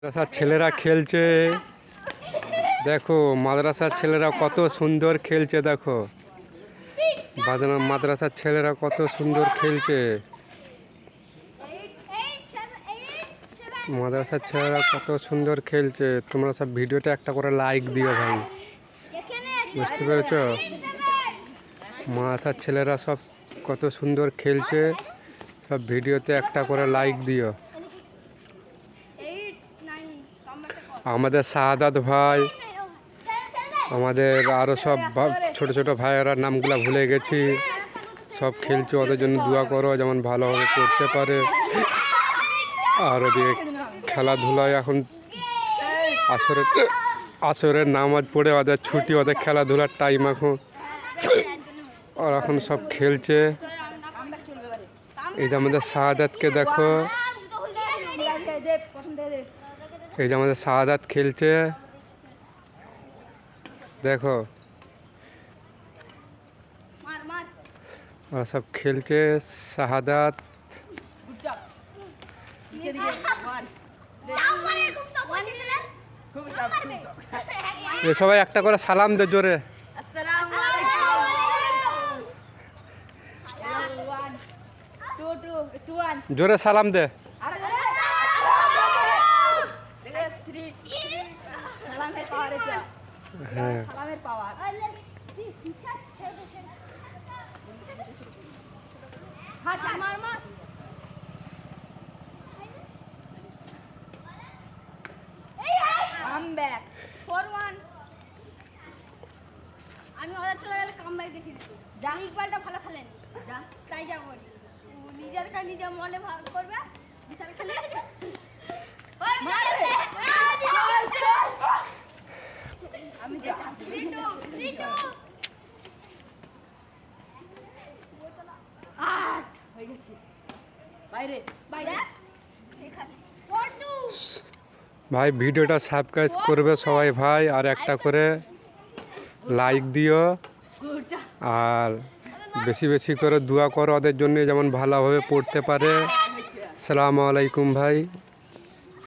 মাদ্রাসার ছেলেরা খেলছে। দেখো মাদ্রাসার ছেলেরা কত সুন্দর খেলছে। দেখো মাদ্রাসার ছেলেরা কত সুন্দর খেলছে। মাদ্রাসার ছেলেরা কত সুন্দর খেলছে। তোমরা সব ভিডিওতে একটা করে লাইক দিও ভাই, বুঝতে পেরেছ? মাদ্রাসার ছেলেরা সব কত সুন্দর খেলছে। সব ভিডিওতে একটা করে লাইক দিও। আমাদের শাহাদাত ভাই, আমাদের আরও সব ছোট ছোট ভাইয়েরা নামগুলো ভুলে গেছি, সব খেলছে। ওদের জন্য দোয়া করো যেমন ভালোভাবে করতে পারে। আর ওদিকে খেলাধুলায় এখন আসরের নামাজ পড়ে ওদের ছুটি, ওদের খেলাধুলার টাইম এখন। আর এখন সব খেলছে। এই যে আমাদের শাহাদাতকে দেখো, এই যে আমাদের শাহাদাত খেলছে। দেখো ওরা সব খেলছে। শাহাদাত এ সবাই একটা করে সালাম দে জোরে। জোরে সালাম দে। হ্যাঁ আমি ওদের চলে গেলে কামব্যাক দেখি ইকবালটা ভালো খেলেন, তাই যা বলি। নিজের কাজ নিজের মনে ভালো করবে, বিশাল খেলে আমি ভাই ভিডিওটা সাবস্ক্রাইব করবে সবাই ভাই, আর একটা করে লাইক দিও, আর বেশি বেশি করে দোয়া করো ওদের জন্য যেমন ভালোভাবে পড়তে পারে। আসসালামু আলাইকুম ভাই।